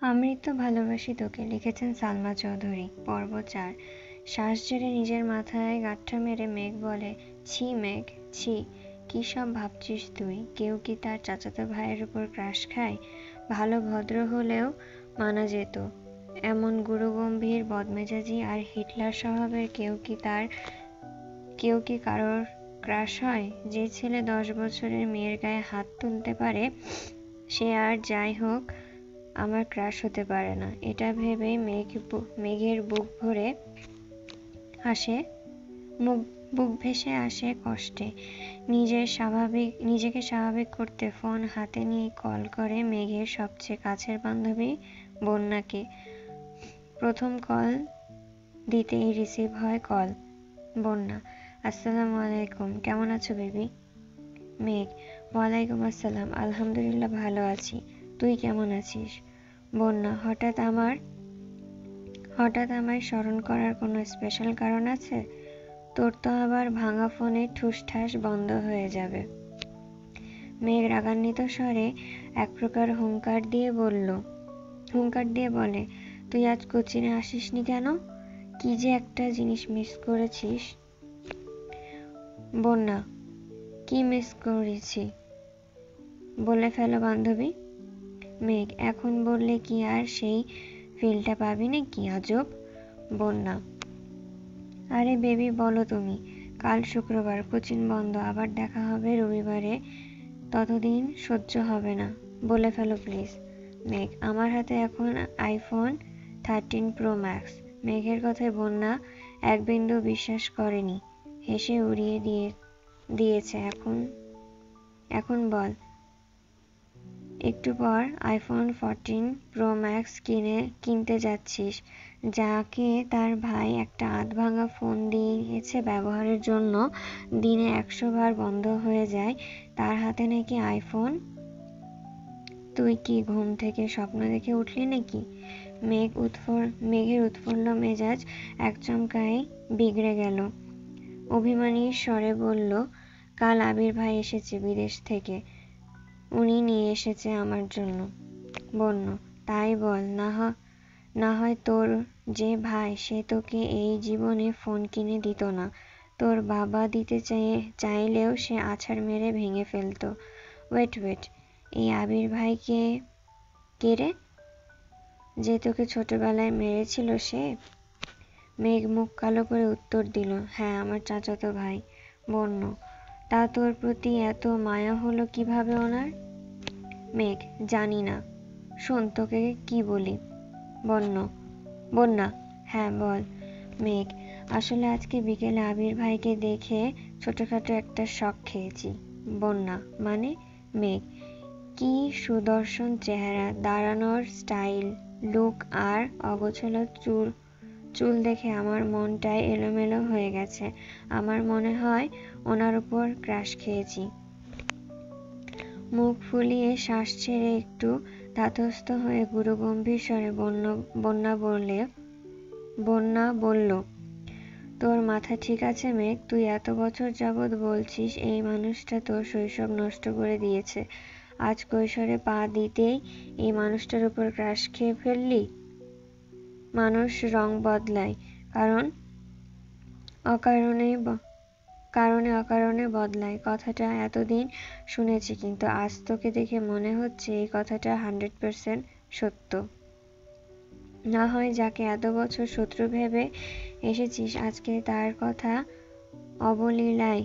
আমৃত্যু ভালোবাসি তোকে লিখেছেন সালমা চৌধুরী। পর্ব ৪। শ্বাস ছেড়ে নিজের মাথায় গাঁটটা মেরে মেঘ বলে, ছি মেঘ, ছি। কী সব ভাবছিস তুই? কেউ কি তার চাচাতো ভাইয়ের উপর ক্রাশ খায়? ভালো ভদ্র হলেও মানা যেত। এমন গুরুগম্ভীর বদমেজাজি আর হিটলার স্বভাবের কেউ কি কারোর ক্রাশ হয়? যে ছেলে 10 বছরের মেয়ের গায়ে হাত তুলতে পারে সে আর যাই হোক আমার ক্রাশ হতে পারে না, এটা ভেবে মেঘের বুক ভেসে আসে কষ্টে। নিজেকে স্বাভাবিক করতে ফোন হাতে নিয়ে কল করে মেঘের সবচেয়ে কাছের বান্ধবী বন্যাকে। প্রথম কল দিতেই রিসিভ হয় কল। বন্যা, আসসালামু আলাইকুম, কেমন আছো বেবি? মেঘ, ওয়ালাইকুম আসসালাম, আলহামদুলিল্লাহ ভালো আছি, তুই কেমন আছিস? বন্যা, হঠাৎ আমায় স্মরণ করার কোনো স্পেশাল কারণ আছে? তোর তো আবার ভাঙা ফোনে ঠুসঠাস বন্ধ হয়ে যাবে। মেঘ রাগান্বিত স্বরে এক প্রকার হুঙ্কার দিয়ে বলে, তুই আজ কোচিনে আসিসনি কেন? কি যে একটা জিনিস মিস করেছিস। বন্যা, কি মিস করেছি? বলে ফেলো বান্ধবী। মেঘ, এখন বললে কি আর সেই ফিলটা পাবি নাকি? আজব। বন্যা, আরে বেবি বলো তুমি। কাল শুক্রবার, কোচিন বন্ধ, আবার দেখা হবে রবিবারে, ততদিন সহ্য হবে না, বলে ফেলো প্লিজ। মেঘ, আমার হাতে এখন আইফোন 13 প্রো ম্যাক্স। মেঘের কথায় বন্যা এক বিন্দু বিশ্বাস করেনি, হেসে উড়িয়ে দিয়েছে। এখন বল, একটু পর আইফোন 14 প্রো ম্যাক্স কিনতে যাচ্ছিস, যাকে তার ভাই একটা আধভাঙা ফোন দিয়েছে ব্যবহারের জন্য, দিনে 100 বার বন্ধ হয়ে যায়, তার হাতে নাকি আইফোন? তুই কি ঘুম থেকে স্বপ্ন দেখে উঠলি নাকি? মেঘের উৎফুল্ল মেজাজ এক চমকায় বিগড়ে গেল। অভিমানী স্বরে বলল, কাল আবির ভাই এসেছে বিদেশ থেকে, উনি নিয়ে এসেছে আমার জন্য। বন্য, তাই বল, না হয় তোর যে ভাই সে তোকে এই জীবনে ফোন কিনে দিত না, তোর বাবা দিতে চাইলেও সে আছাড় মেরে ভেঙে ফেলতো। ওয়েট, এই আবির ভাই কে রে? যে তোকে ছোটবেলায় মেরেছিল সে? মেঘ মুখ কালো করে উত্তর দিল, হ্যাঁ, আমার চাচাতো ভাই। বন্য, তা তোর প্রতি এত মায়া হলো কিভাবে ওনার? মেঘ, জানি না, শোন তোকে কি বলি। বন্যা, হ্যাঁ বল। মেঘ, আসলে আজকে বিকেলে আবির ভাইকে দেখে ছোটখাটো একটা শক খেয়েছি। বন্যা, মানে? মেঘ, কি সুদর্শন চেহারা, দাঁড়ানোর স্টাইল, লুক আর অগোছালো চুল দেখে আমার মনটাই এলোমেলো হয়ে গেছে। আমার মনে হয় ওনার উপর ক্রাশ খেয়েছি। মুখ ফুলিয়ে শ্বাস ছেড়ে একটু ধাতস্থ হয়ে গুরুগম্ভীর স্বরে বন্যা বলল, তোর মাথা ঠিক আছে মেঘ? তুই এত বছর যাবৎ বলছিস এই মানুষটা তোর শৈশব নষ্ট করে দিয়েছে, আজ কৈশোরে পা দিতেই এই মানুষটার উপর ক্রাশ খেয়ে ফেললি? মানুষ রং বদলায়, অকারণে বদলায়, কথাটা এতদিন শুনেছি, কিন্তু আজ তোকে দেখে মনে হচ্ছে এই কথাটা 100% সত্য। না হয় যাকে এত বছর শত্রু ভেবে এসেছিস আজকে তার কথা অবলীলায়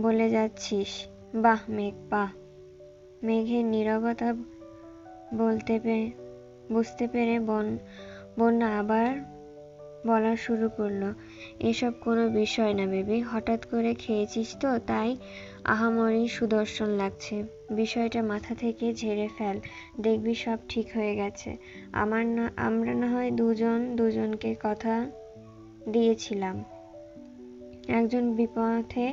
বলে যাচ্ছিস। বাহ মেঘ, বাহ। মেঘের নীরবতা বুঝতে পেরে বন্যা আবার বলা শুরু করলো, এসব কোনো বিষয় না বেবি, হঠাৎ করে খেয়েছিস তো তাই আহামরি সুদর্শন লাগছে। বিষয়টা মাথা থেকে ঝেড়ে ফেল, দেখবি সব ঠিক হয়ে গেছে। আমরা না হয় দুজনকে কথা দিয়েছিলাম, একজন বিপথে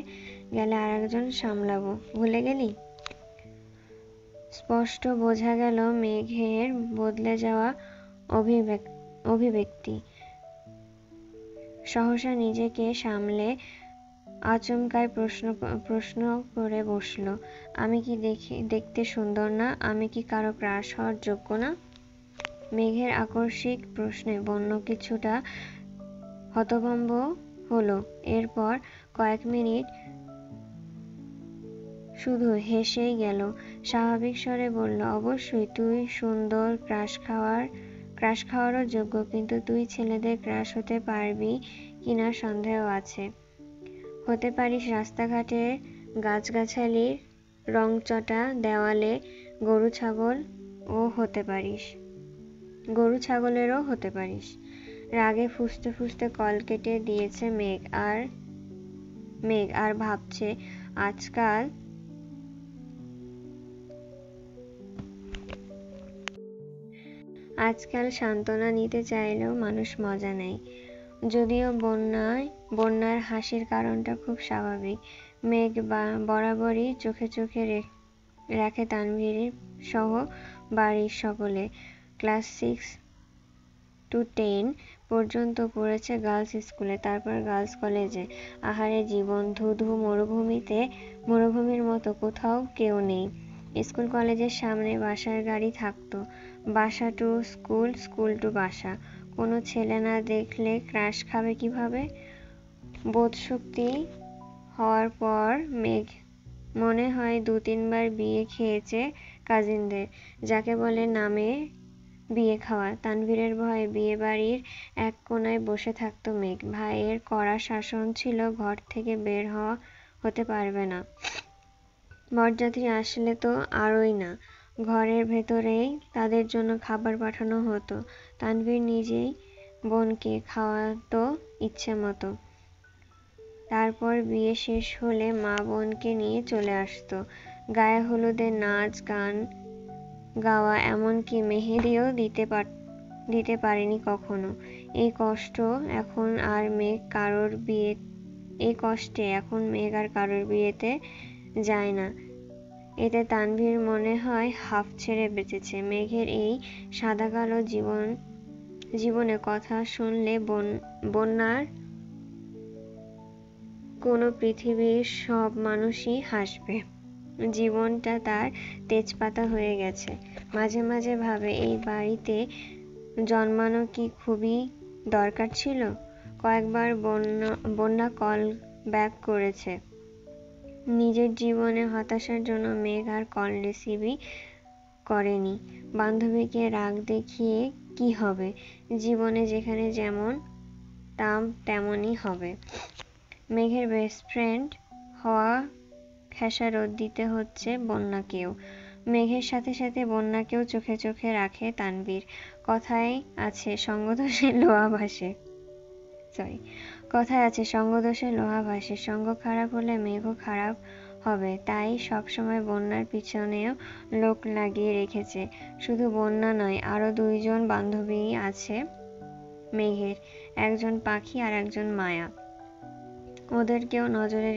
গেলে আরেকজন সামলাবো, ভুলে গেলি? স্পষ্ট বোঝা গেল মেঘের বদলে যাওয়া অভিব্যক্তি। সহসা নিজেকে সামলে আচমকাই প্রশ্ন করে বসল, আমি কি দেখতে সুন্দর না? আমি কি কারো ক্রাশ হওয়ার যোগ্য না? মেঘের আকস্মিক প্রশ্নে বন্য কিছুটা হতভম্ব হলো। এরপর কয়েক মিনিট শুধু হেসেই গেল। স্বাভাবিক স্বরে বলল, অবশ্যই, তুই সুন্দর, ক্রাশ খাওয়ারও যোগ্য, কিন্তু তুই ছেলেদের ক্রাশ হতে পারবি কিনা সন্দেহ আছে। হতে পারিস রাস্তাঘাটের গাছগাছালির রংচটা দেওয়ালে গরু ছাগলেরও হতে পারিস। রাগে ফুঁসতে ফুঁসতে কল কেটে দিয়েছে মেঘ আর ভাবছে আজকাল সান্ত্বনা নিতে চাইলেও মানুষ মজা নেয়। যদিও বন্যার হাসির কারণটা খুব স্বাভাবিক। মেঘ বরাবরই চোখে চোখে রাখে তানভীর সহ বাড়ির সকলে। ক্লাস 6 to 10 পর্যন্ত পড়েছে গার্লস স্কুলে, তারপর গার্লস কলেজে। আহারে জীবন, ধুধু মরুভূমির মতো কোথাও কেউ নেই। স্কুল কলেজের সামনে বাসার গাড়ি থাকতো, বাসা টু স্কুল, স্কুল টু বাসা। কোনো ছেলে না দেখলে ক্রাশ খাবে কিভাবে? বোধশক্তি হওয়ার পর মেঘ মনে হয় 2-3 বার বিয়ে খেয়েছে কাজিনদের, যাকে বলে নামে বিয়ে খাওয়া। তানভীরের ভয়ে বিয়ে বাড়ির এক কোনায় বসে থাকতো মেঘ। ভাইয়ের কড়া শাসন ছিল, ঘর থেকে বের হতে পারবে না। বরযাত্রী আসলে তো আরোই না, ঘরের ভেতরেই তাদের জন্য খাবার পাঠানো হতো। তানভীর নিজেই বোনকে খাওয়াতো ইচ্ছে মতো। তারপর বিয়ে শেষ হলে মা বোনকে নিয়ে চলে আসতো। গায়ে হলুদে নাচ গান গাওয়া, এমনকি মেহেদিও দিতে পারেনি কখনো। এই কষ্টে এখন মেঘ আর কারোর বিয়েতে যায় না। এতে তানভীর মনে হয় হাঁফ ছেড়ে বেঁচেছে। মেঘের এই সাদা-কালো জীবনের কথা শুনলে বন্যার কোনো পৃথিবীর সব মানুষই হাসবে। জীবনটা তার তেজপাতা হয়ে গেছে। মাঝে মাঝে ভাবে, এই বাড়িতে জন্মানো কি খুবই দরকার ছিল? কয়েকবার বন্যা কল ব্যাক করেছে। নিজের জীবনে হতাশার জন্য মেঘ আর কল রিসিভই করেনি। বান্ধবীকে রাগ দেখিয়ে কি হবে? জীবনে যেখানে যেমন তেমনই হবে। মেঘের বেস্ট ফ্রেন্ড হওয়া খেসারত দিতে হচ্ছে বন্যাকেও। মেঘের সাথে সাথে বন্যাকেও চোখে চোখে রাখে তানভীর। কথায় আছে সঙ্গদোষে লোহা ভাসে। সঙ্গ খারাপ হলে মেঘও খারাপ হবে, তাই সবসময় বন্যার পিছনেও লোক লাগিয়ে রেখেছে। শুধু বন্যা নয়, আরো 2 জন বান্ধবী আছে মেঘের, একজন পাখি আর একজন মায়া। ওদেরকেও নজরে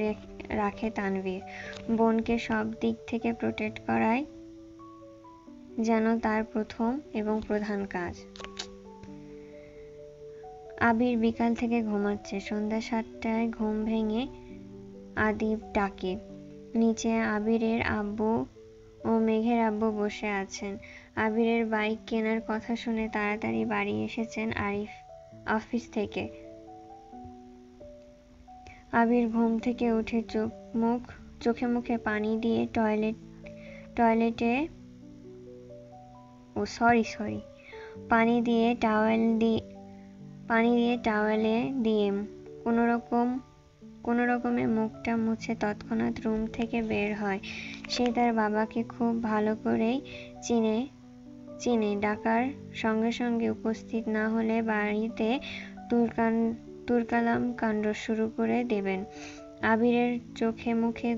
রাখে তানভীর। বোনকে সব দিক থেকে প্রোটেক্ট করাই যেন তার প্রথম এবং প্রধান কাজ। আবির বিকাল থেকে ঘুমাচ্ছে। সন্ধ্যা 7টায় ঘুম ভেঙে আদিব ডাকে। নিচে আবিরের আব্বু ও মেঘের আব্বু বসে আছেন। আবিরের বাইক কেনার কথা শুনে তাড়াতাড়ি বাড়ি এসেছেন আরিফ অফিস থেকে। আবির ঘুম থেকে উঠে চোখে মুখে পানি দিয়ে টাওয়েলে দিয়ে কোনোরকমে মুখটা মুছে তৎক্ষণাৎ রুম থেকে বের হয়। সে তার বাবাকে খুব ভালো করেই চিনে। ডাকার সঙ্গে সঙ্গে উপস্থিত না হলে বাড়িতে তুরকালাম কাণ্ড শুরু করে দেবেন। আবিরের চোখে মুখে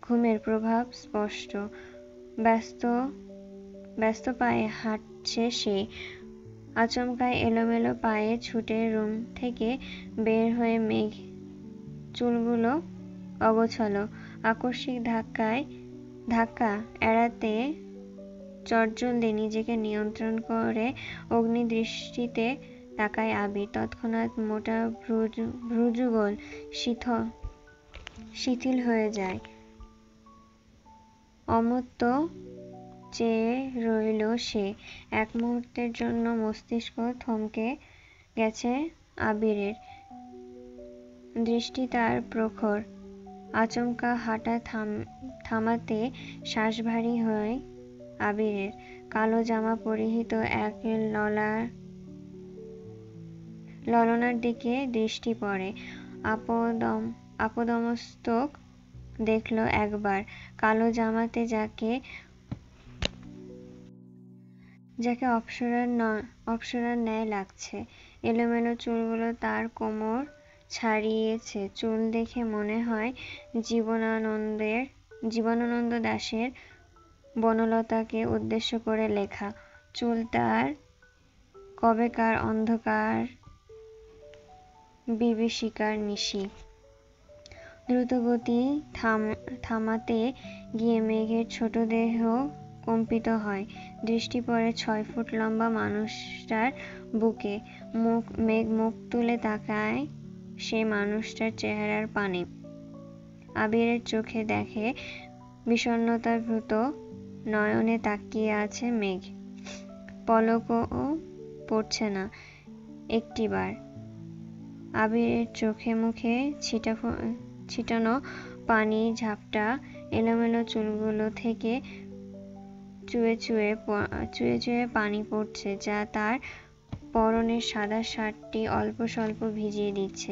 ঘুমের প্রভাব স্পষ্ট। ব্যস্ত পায়ে হাঁটছে সে। আচমকাই এলোমেলো পায়ে ছুটে রুম থেকে বের হয়ে মেঘ চুলগুলো অগোছালো। আকস্মিক ধাক্কা এড়াতে চটজলদি নিজেকে নিয়ন্ত্রণ করে অগ্নিদৃষ্টিতে তাকায় আবির। তৎক্ষণাৎ মোটা ভ্রুযুগল শিথিল হয়ে যায়। অমূর্ত চেয়ে রইল সে। এক মুহূর্তের জন্য মস্তিষ্ক থমকে গেছে আবিরের। দৃষ্টি তার প্রখর। আচমকা হাঁটা থামাতে শ্বাস ভারী হয় আবিরের। কালো জামা পরিহিত এক ললনার দিকে দৃষ্টি পড়ে। আপদমস্তক দেখল একবার। কালো জামাতে যাকে অপ্সরার ন্যায় লাগছে। এলোমেলো চুলগুলো তার কোমর ছাড়িয়েছে। চুল দেখে মনে হয় জীবনানন্দ দাশের বনলতাকে উদ্দেশ্য করে লেখা। চুল তার কবেকার অন্ধকার বিভীষিকার নিশি। দ্রুতগতি থামাতে গিয়ে মেঘের ছোট দেহ কম্পিত হয়। দৃষ্টি পড়ে 6 ফুট লম্বা মানুষটার বুকে। মেঘ মুখ তুলে তাকায় সে মানুষটার চেহারার পানে। আবিরের চোখে দেখে বিষণ্ণতাভূত নয়নে তাকিয়ে আছে মেঘ। পলকও পড়ছে না একটিবার। আবিরের চোখে মুখে ছিটানো পানির ঝাপটা এলোমেলো চুলগুলো থেকে চুয়ে চুয়ে পানি পড়ছে, যা তার পরনের সাদা শার্টটি অল্প স্বল্প ভিজিয়ে দিচ্ছে।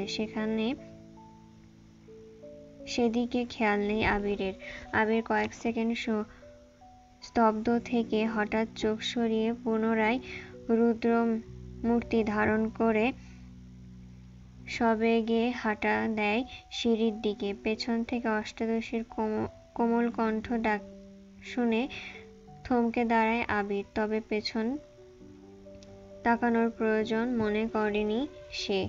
সেদিকে খেয়াল নেই আবিরের। আবির কয়েক সেকেন্ড স্তব্ধ থেকে হঠাৎ চোখ সরিয়ে পুনরায় রুদ্রমূর্তি ধারণ করে সবেগে হাঁটা দেয় সিঁড়ির দিকে। পেছন থেকে অষ্টাদশীর কোমল কণ্ঠ ডাক শুনে থমকে দাঁড়ায় আবির। তবে পেছন তাকানোর প্রয়োজন মনে করেনি সে।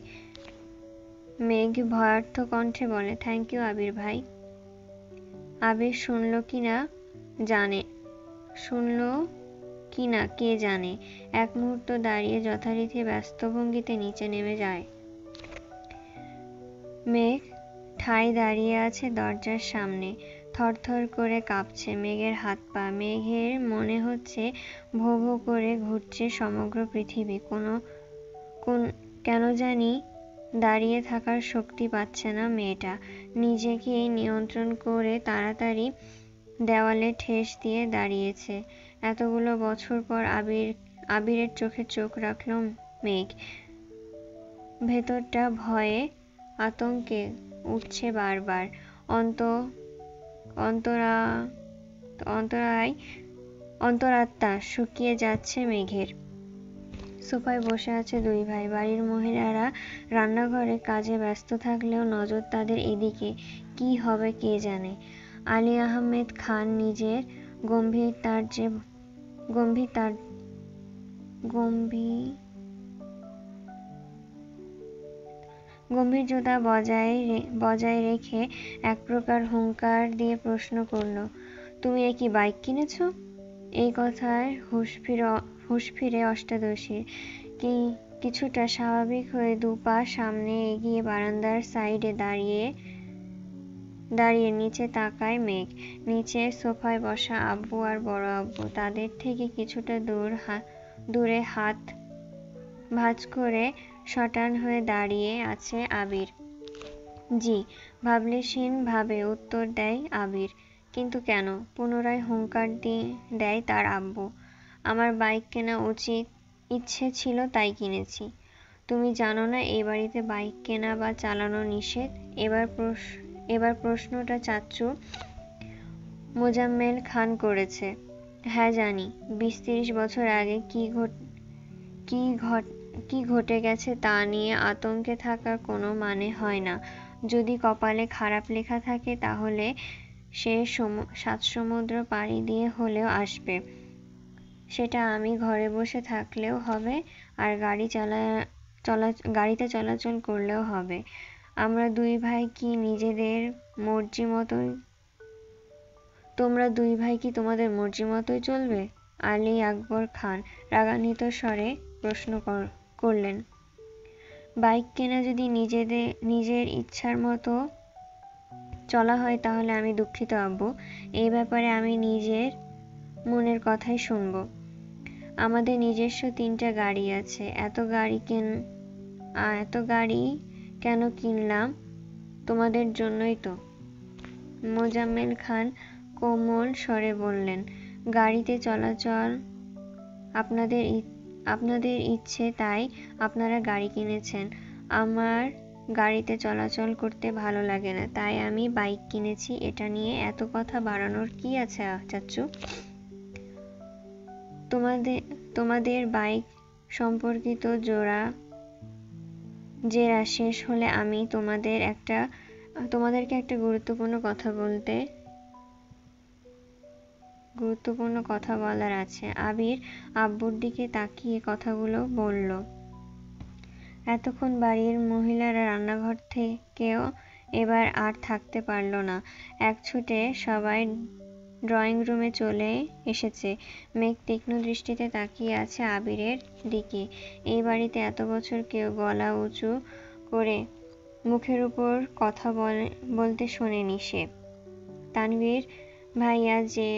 মেঘ ভয়ার্থ কণ্ঠে বলে, থ্যাংক ইউ আবির ভাই। আবির শুনল কিনা কে জানে। এক মুহূর্ত দাঁড়িয়ে যথারীতি ব্যস্ত ভঙ্গিতে নিচে নেমে যায়। মেঘ ঠায় দাঁড়িয়ে আছে দরজার সামনে। থরথর করে কাঁপছে মেঘের হাত পা। মেঘের মনে হচ্ছে ভো ভো করে ঘুরছে সমগ্র পৃথিবী। কেন জানি দাঁড়িয়ে থাকার শক্তি পাচ্ছে না মেয়েটা। নিজেকেই নিয়ন্ত্রণ করে তাড়াতাড়ি দেওয়ালে ঠেস দিয়ে দাঁড়িয়েছে। এতগুলো বছর পর আবিরের চোখে চোখ রাখল মেঘ। ভেতরটা ভয়ে আতঙ্কে উঠছে বারবার। অন্তরাত্মা শুকিয়ে যাচ্ছে মেঘের। সোফায় বসে আছে দুই ভাই। বাড়ির মহিলারা রান্নাঘরে কাজে ব্যস্ত থাকলেও নজর তাদের এদিকে। কি হবে কে জানে। আলী আহমেদ খান নিজের গম্ভীর্যতা বজায় রেখে এক প্রকার হুঙ্কার দিয়ে প্রশ্ন করল, তুমি এ কি বাইক কিনেছ? এই কথায় হুঁশ ফিরে অষ্টাদশীর। কিছুটা স্বাভাবিক হয়ে 2 পা সামনে এগিয়ে বারান্দার সাইডে দাঁড়িয়ে নিচে তাকায় মেঘ। নিচে সোফায় বসা আব্বু আর বড় আব্বু। তাদের থেকে কিছুটা দূরে হাত ভাঁজ করে শটান হয়ে দাঁড়িয়ে আছে আবির। জি, ভাবলেশহীন ভাবে উত্তর দেয় আবির। কিন্তু কেন? পুনরায় হুঙ্কার দেয় তার আব্বু। আমার বাইক কেনা ইচ্ছে ছিল তাই কিনেছি। তুমি জানো না এই বাড়িতে বাইক কেনা বা চালানো নিষেধ? এবার প্রশ্নটা চাচ্চু মোজাম্মেল খান করেছে। হ্যাঁ জানি। 20-30 বছর আগে কি ঘটে গেছে তা নিয়ে আতঙ্কে থাকার কোনো মানে হয় না। যদি কপালে খারাপ লেখা থাকে তাহলে সে 7 সমুদ্র পাড়ি দিয়ে হলেও আসবে। সেটা আমি ঘরে বসে থাকলেও হবে, আর গাড়িতে চলাচল করলেও হবে। আমরা দুই ভাই কি তোমরা দুই ভাই কি তোমাদের মর্জি মতোই চলবে? আলী আকবর খান রাগান্বিত স্বরে প্রশ্ন করলেন। বাইক কেনা যদি নিজের ইচ্ছার মতো চলা হয় তাহলে আমি দুঃখিত আব্বু। এই ব্যাপারে আমি নিজের মনের কথাই শুনবো। আমাদের নিজস্ব 3টা গাড়ি আছে। এত গাড়ি কেন কিনলাম? তোমাদের জন্যই তো। মোজাম্মেল খান কোমল স্বরে বললেন, গাড়িতে চলাচল আপনাদের ইচ্ছে তাই আপনারা গাড়ি কিনেছেন। আমার গাড়িতে চলাচল করতে ভালো লাগে না, তাই আমি বাইক কিনেছি। এটা নিয়ে এত কথা বাড়ানোর কি আছে চাচ্চু? তোমাদের বাইক সম্পর্কিত জেরা শেষ হলে আমি তোমাদেরকে একটা গুরুত্বপূর্ণ কথা বলার আছে। আবির আব্বুর দিকে তাকিয়ে কথাগুলো বলল। এতক্ষণ বাড়ির মহিলারা রান্নাঘর থেকেও এবার আর থাকতে পারল না। একছুটে সবাই ড্রয়িং রুমে চলে এসেছে। মেঘ তীক্ষ্ণ দৃষ্টিতে তাকিয়ে আছে আবিরের দিকে। এই বাড়িতে এত বছর কেউ গলা উঁচু করে মুখের উপর কথা বলতে শোনেনি সে। তানভীর ভাইয়া যে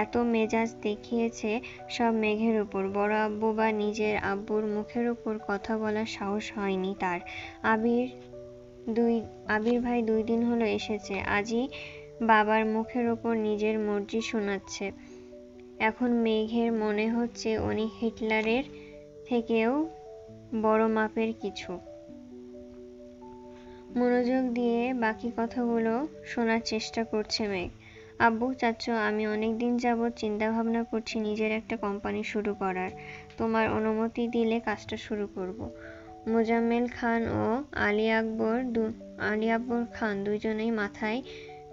এত মেজাজ দেখিয়েছে সব মেঘের উপর। বড় আব্বু বা নিজের আব্বুর মুখের উপর কথা বলার সাহস হয়নি তার। আবির ভাই 2 দিন হলো এসেছে, আজই বাবার মুখের উপর নিজের মর্জি শোনাচ্ছে। এখন মেঘের মনে হচ্ছে উনি হিটলারের থেকেও বড় মাপের কিছু। মনোযোগ দিয়ে বাকি কথাগুলো শোনার চেষ্টা করছে মেঘ। আব্বু, চাচ্চু, আমি অনেকদিন যাবৎ চিন্তা ভাবনা করছি নিজের একটা কোম্পানি শুরু করার। তোমার অনুমতি দিলে কাজটা শুরু করব। মোজাম্মেল খান ও আলী আকবর খান দুজনেই মাথায়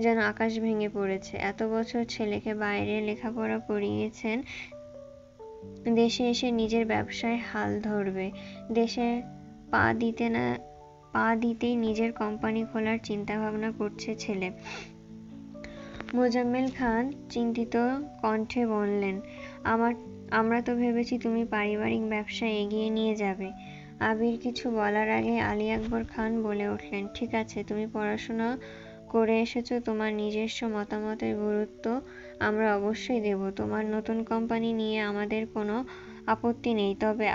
যেন আকাশ ভেঙে পড়েছে। এত বছর ছেলেকে বাইরে লেখাপড়া করিয়েছেন, দেশে এসে নিজের ব্যবসায় হাল ধরবে। দেশে পা দিতেই নিজের কোম্পানি খোলার চিন্তাভাবনা করছে ছেলে। মোজাম্মেল খান চিন্তিত কণ্ঠে বললেন, আমরা তো ভেবেছি তুমি পারিবারিক ব্যবসা এগিয়ে নিয়ে যাবে। আবির কিছু বলার আগে আলী আকবর খান বলে উঠলেন, ঠিক আছে, তুমি পড়াশোনা করে এসেছো, তোমার নিজস্ব মতামতের গুরুত্ব আমরা অবশ্যই দেব। তোমার নতুন কোম্পানি নিয়ে আমাদের কোনো আপত্তি নেই, তবে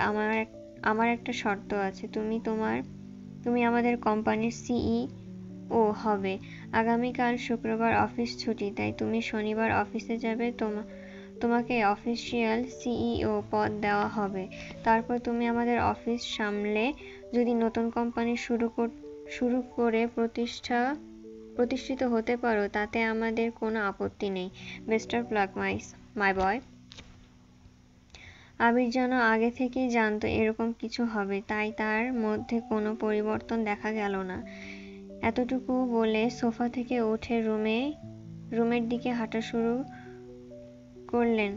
আমার একটা শর্ত আছে। তুমি আমাদের কোম্পানির সিইও হবে। আগামীকাল শুক্রবার অফিস ছুটি, তাই তুমি শনিবার অফিসে যাবে। তোমাকে অফিসিয়াল সিইও পদ দেওয়া হবে। তারপর তুমি আমাদের অফিস সামলে যদি নতুন কোম্পানি শুরু করে প্রতিষ্ঠিত হতে পারো, তাতে আমাদের কোনো আপত্তি নেই। বেস্ট অফ লাক মাই বয়। আবির যেন আগে থেকেই জানতো এরকম কিছু হবে, তাই তার মধ্যে কোনো পরিবর্তন দেখা গেল না। এতটুকু বলে সোফা থেকে উঠে রুমের দিকে হাঁটা শুরু করলেন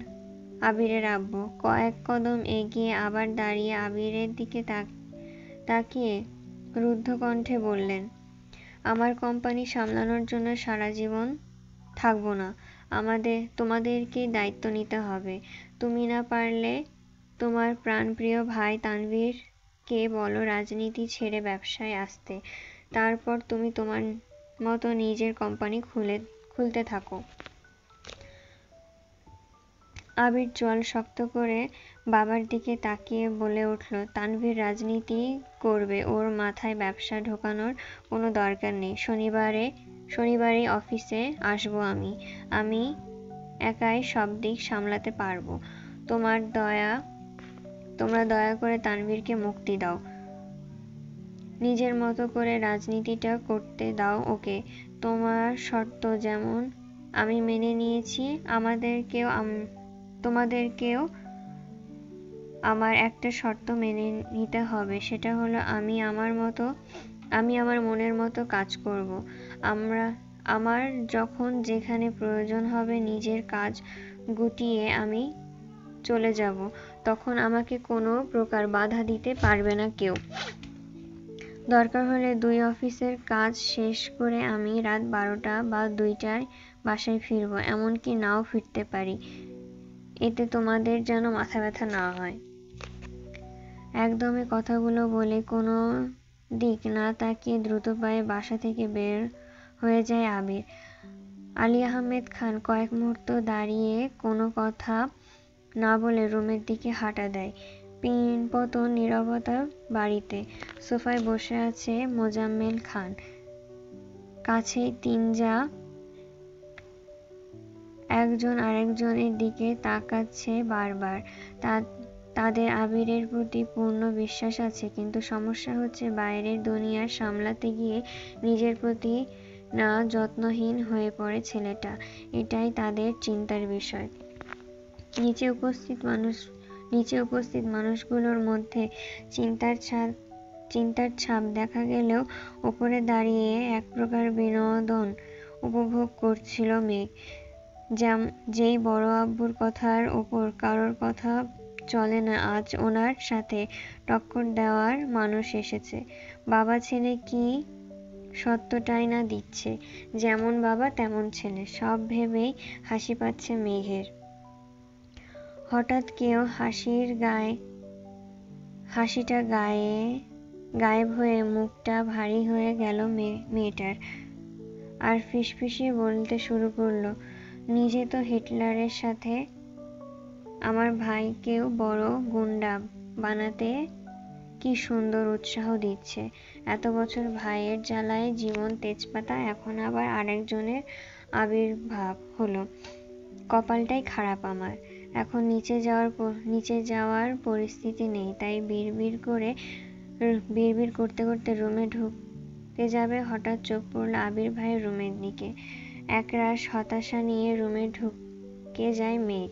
আবিরের আব্বু। কয়েক কদম এগিয়ে আবার দাঁড়িয়ে আবিরের দিকে তাকিয়ে রুদ্ধ কণ্ঠে বললেন, আমার কোম্পানি সামলানোর জন্য সারা জীবন থাকবো না। তোমাদেরকেই দায়িত্ব নিতে হবে। তুমি না পারলে তোমার প্রাণপ্রিয় ভাই তানভীরকে বলো রাজনীতি ছেড়ে ব্যবসায় আসতে। তারপর তুমি তোমার মতো নিজের কোম্পানি খুলতে থাকো। আবির চোয়াল শক্ত করে বাবার দিকে তাকিয়ে বলে উঠল, তানভীর রাজনীতি করবে, ওর মাথায় ব্যবসা ঢোকানোর কোনো দরকার নেই। শনিবারই অফিসে আসবো আমি একাই সব দিক সামলাতে পারবো। তোমরা দয়া করে তানভীরকে মুক্তি দাও। নিজের মতো করে রাজনীতিটা করতে দাও ওকে। তোমার শর্ত যেমন আমি মেনে নিয়েছি, তোমাদেরকেও আমার একটা শর্ত মেনে নিতে হবে। সেটা হলো আমি আমার মনের মতো কাজ করব। আমার যখন যেখানে প্রয়োজন হবে নিজের কাজ গুটিয়ে আমি চলে যাব, তখন আমাকে কোনো প্রকার বাধা দিতে পারবে না কেউ। দরকার হলে 2 অফিসের কাজ শেষ করে আমি রাত 12টা বা 2টায় বাসায় ফিরব, এমনকি নাও ফিরতে পারি। এতে তোমাদের যেন মাথা ব্যথা না হয়। একদমে কথাগুলো বলে কোনো দিক না তাকিয়ে দ্রুত পায়ে বাসা থেকে বের হয়ে যায় আবির। আলী আহমেদ খান কয়েক মুহূর্ত দাঁড়িয়ে কোনো কথা না বলে রুমের দিকে হাঁটা দেয়। পিনপতন নীরবতা বাড়িতে। সোফায় বসে আছে মোজাম্মেল খান, কাছেই তিনজা একজন আরেকজনের দিকে তাকাচ্ছে বারবার। তাদের আবিরের প্রতি পূর্ণ বিশ্বাস আছে, কিন্তু সমস্যা হচ্ছে বাইরের দুনিয়া সামলাতে গিয়ে নিজের প্রতি না যত্নহীন হয়ে পড়ে ছেলেটা। এটাই তাদের চিন্তার বিষয়। নিচে উপস্থিত মানুষগুলোর মধ্যে চিন্তার ছাপ দেখা গেলেও ওপরে দাঁড়িয়ে এক প্রকার বিনোদন উপভোগ করছিল মেঘ। যেই বড় আব্বুর কথার ওপর কারোর কথা চলে না, আজ ওনার সাথে টক্কর দেওয়ার মানুষ এসেছে। বাবা ছেলে কি সত্যটাই না দিচ্ছে, যেমন বাবা তেমন ছেলে, সব ভেবেই হাসি পাচ্ছে মেঘের। হঠাৎ কেউ হাসিটা গায়েব হয়ে মুখটা ভারী হয়ে গেল মেয়েটার, আর ফিসফিসিয়ে বলতে শুরু করলো, নিজে তো হিটলারের সাথে আমার ভাইকেও বড় গুন্ডা বানাতে কি সুন্দর উৎসাহ দিচ্ছে। এত বছর ভাইয়ের জ্বালায় জীবন তেজপাতা, এখন আবার আরেকজনের আবির্ভাব হলো। কপালটাই খারাপ আমার। এখন নিচে যাওয়ার পরিস্থিতি নেই, তাই বিড়বিড় করতে করতে রুমে ঢুকতে যাবে, হঠাৎ চোখ পড়ল আবির ভাইয়ের রুমের দিকে। একরাশ হতাশা নিয়ে রুমে ঢুকে যায় মেঘ।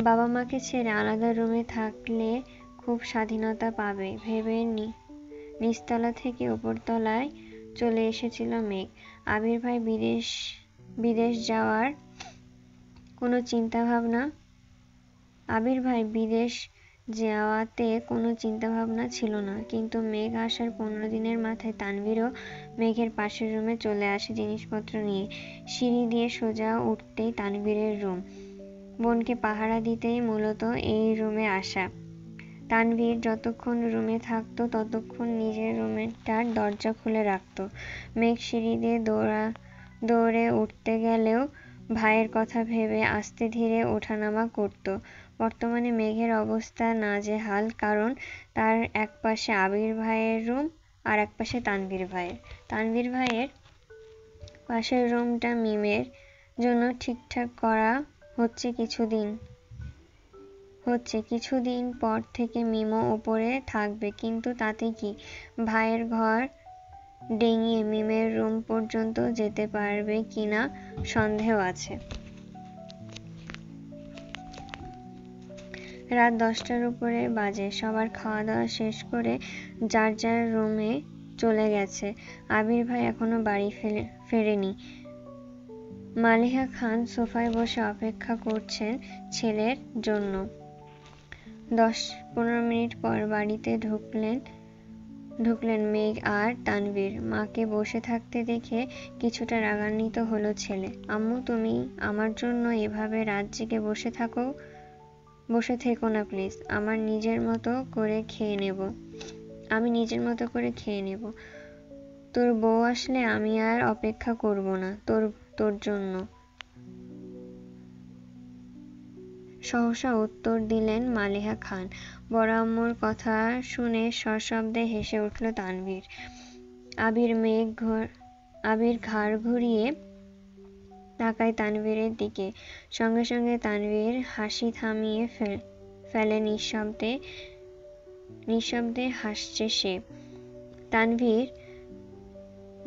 বাবা মাকে ছেড়ে আলাদা রুমে থাকলে খুব স্বাধীনতা পাবে ভেবে নিচতলা থেকে উপরতলায় চলে এসেছিল মেঘ। আবির ভাই বিদেশ যাওয়ার কোনো চিন্তাভাবনা ছিল না, কিন্তু মেঘ আসার 15 দিনের মাথায় তানভীরও মেঘের পাশের রুমে চলে আসে জিনিসপত্র নিয়ে। সিঁড়ি দিয়ে সোজা উঠতেই তানভীরের রুম। বোনকে পাহারা দিতেই মূলত এই রুমে আসা। তানভীর যতক্ষণ রুমে থাকতো ততক্ষণ নিজের রুমটার দরজা খুলে রাখতো। মেঘ সিঁড়ি দিয়ে দৌড়ে উঠতে গেলেও ভাইয়ের কথা ভেবে আস্তে ধীরে ওঠানামা করত। বর্তমানে মেঘের অবস্থা নাজেহাল, কারণ তার একপাশে আবির ভাইয়ের রুম আর একপাশে তানভীর ভাইয়ের। তানভীর ভাইয়ের পাশের রুমটা মিমের জন্য ঠিকঠাক করা হচ্ছে কিছুদিন পর থেকে মিমও ওপরে থাকবে, কিন্তু তাতে কি ভাইয়ের ঘর ডিঙিয়ে মিমের রুম পর্যন্ত যেতে পারবে কিনা সন্দেহ আছে। রাত 10টার উপরে বাজে। সবার খাওয়া দাওয়া শেষ করে যার যার রুমে চলে গেছে। আবির ভাই এখনো বাড়ি ফেরেনি। মালিহা খান সোফায় বসে অপেক্ষা করছেন ছেলের জন্য। 10-15 মিনিট পর বাড়িতে ঢুকলেন মেঘ আর তানভীর। মাকে বসে থাকতে দেখে কিছুটা রাগান্বিত হলো ছেলে। আম্মু, তুমি আমার জন্য এভাবে রাত জেগে বসে থেকো না প্লিজ। আমি নিজের মতো করে খেয়ে নেব। তোর বউ আসলে আমি আর অপেক্ষা করব না তোর জন্য, সহসা উত্তর দিলেন মালিহা খান। বড় আম্মুর কথা শুনে সশব্দে হেসে উঠল তানভীর। আবির ঘাড় ঘুরিয়ে তাকায় তানভীরের দিকে। সঙ্গে সঙ্গে তানভীর হাসি থামিয়ে ফেলে। নিঃশব্দে হাসছে সে। তানভীর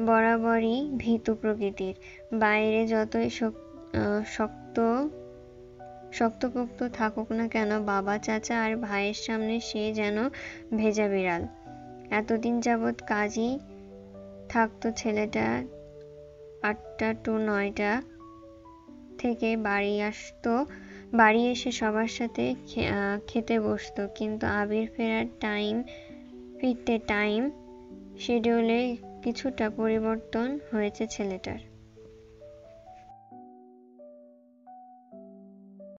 বরাবরই ভীতু প্রকৃতির। বাইরে যতই শক্তপোক্ত থাকুক না কেন, বাবা, চাচা আর ভাইয়ের সামনে সে যেন ভেজা বিড়াল। এতদিন যাবৎ কাজই থাকতো ছেলেটা। 8টা to 9টা থেকে বাড়ি এসে সবার সাথে খেতে বসতো, কিন্তু আবির ফিরতে টাইম শিডিউলে কিছুটা পরিবর্তন হয়েছে ছেলেটার।